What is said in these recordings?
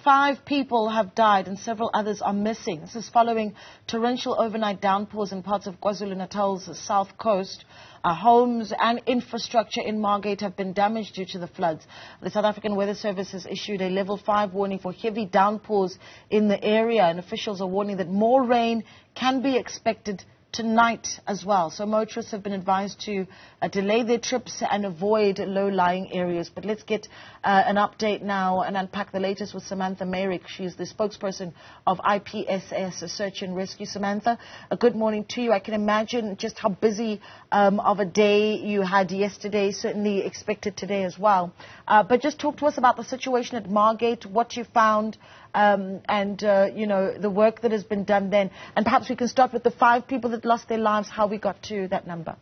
5 people have died and several others are missing. This is following torrential overnight downpours in parts of KwaZulu-Natal's south coast. Homes and infrastructure in Margate have been damaged due to the floods. The South African Weather Service has issued a level 5 warning for heavy downpours in the area, and officials are warning that more rain can be expected tonight as well. So motorists have been advised to delay their trips and avoid low-lying areas. But let's get an update now and unpack the latest with Samantha Meyrick. She is the spokesperson of IPSS Search and Rescue. Samantha, a good morning to you. I can imagine just how busy of a day you had yesterday, certainly expected today as well. But just talk to us about the situation at Margate, what you found, and you know, the work that has been done then. And perhaps we can start with the 5 people that lost their lives, how we got to that number.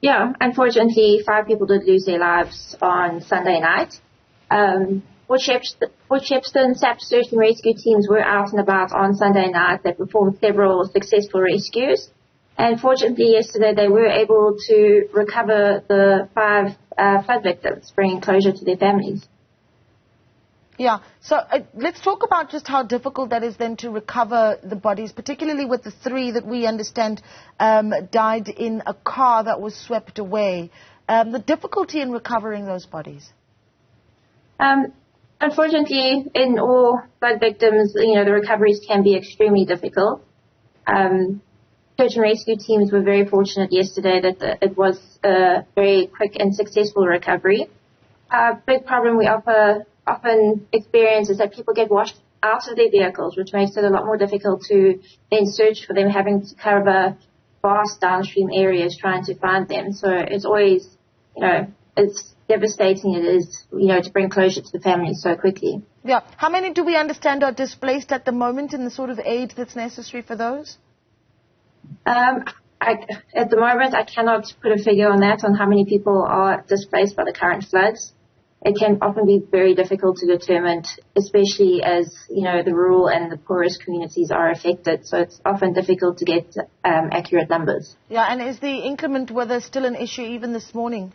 Yeah, unfortunately, 5 people did lose their lives on Sunday night. For Shepstone, SAP search and rescue teams were out and about on Sunday night. They performed several successful rescues. And fortunately, yesterday they were able to recover the 5 flood victims, bringing closure to their families. Yeah, so let's talk about just how difficult that is then to recover the bodies, particularly with the 3 that we understand died in a car that was swept away. The difficulty in recovering those bodies? Unfortunately, in all flood victims, you know, the recoveries can be extremely difficult. Search and rescue teams were very fortunate yesterday that it was a very quick and successful recovery. Big problem we often experience is that people get washed out of their vehicles, which makes it a lot more difficult to then search for them, having to cover vast downstream areas trying to find them. So it's always, you know, it's devastating it is, you know, to bring closure to the families so quickly. Yeah. How many do we understand are displaced at the moment and the sort of aid that's necessary for those? At the moment, I cannot put a figure on that, on how many people are displaced by the current floods. It can often be very difficult to determine, especially as, you know, the rural and the poorest communities are affected. So it's often difficult to get accurate numbers. Yeah, and is the inclement weather still an issue even this morning,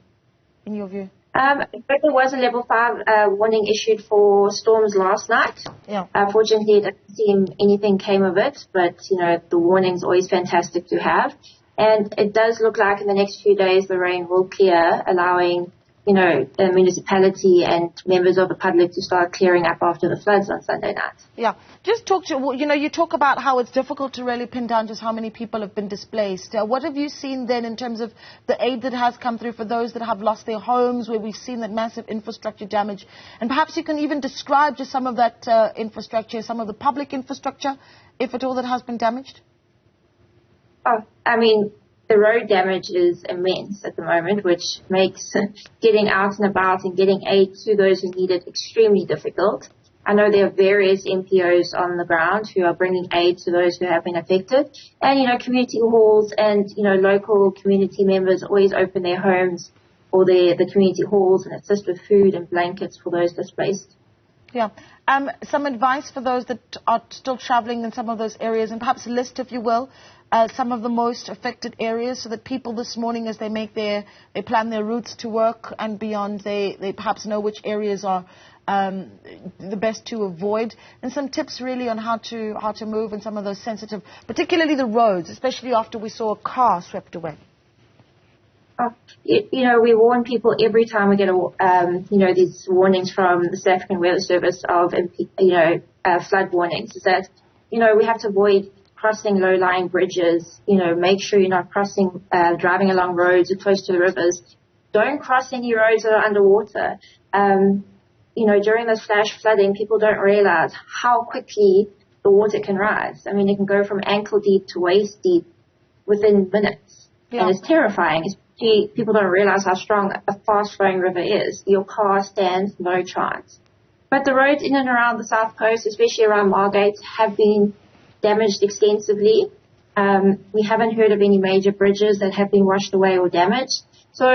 in your view? But there was a level 5 warning issued for storms last night. Yeah. Fortunately, it doesn't seem anything came of it, but, you know, the warning's always fantastic to have. And it does look like in the next few days the rain will clear, allowing, you know, the municipality and members of the public to start clearing up after the floods on Sunday night. Yeah. Just talk to, you know, you talk about how it's difficult to really pin down just how many people have been displaced. What have you seen then in terms of the aid that has come through for those that have lost their homes, where we've seen that massive infrastructure damage? And perhaps you can even describe just some of that infrastructure, some of the public infrastructure, if at all, that has been damaged? Oh, I mean, the road damage is immense at the moment, which makes getting out and about and getting aid to those who need it extremely difficult. I know there are various NPOs on the ground who are bringing aid to those who have been affected. And, you know, community halls and, you know, local community members always open their homes or the community halls and assist with food and blankets for those displaced. Yeah. Some advice for those that are still traveling in some of those areas, and perhaps list, if you will, some of the most affected areas, so that people this morning, as they make they plan their routes to work and beyond, they perhaps know which areas are the best to avoid, and some tips really on how to move in some of those sensitive, particularly the roads, especially after we saw a car swept away. You know, we warn people every time we get you know, these warnings from the South African Weather Service of, you know, flood warnings, is that, you know, we have to avoid crossing low-lying bridges. You know, make sure you're not crossing, driving along roads or close to the rivers. Don't cross any roads that are underwater. You know, during this flash flooding, people don't realize how quickly the water can rise. I mean, it can go from ankle deep to waist deep within minutes. Yeah. And it's terrifying. People don't realize how strong a fast-flowing river is. Your car stands no chance. But the roads in and around the south coast, especially around Margate, have been damaged extensively. We haven't heard of any major bridges that have been washed away or damaged. So,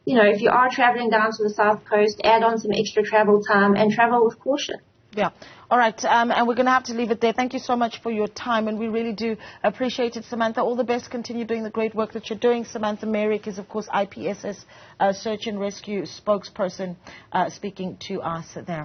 you know, if you are traveling down to the south coast, add on some extra travel time and travel with caution. Yeah. All right. And we're going to have to leave it there. Thank you so much for your time, and we really do appreciate it, Samantha. All the best. Continue doing the great work that you're doing. Samantha Meyrick is, of course, IPSS Search and Rescue spokesperson, speaking to us there.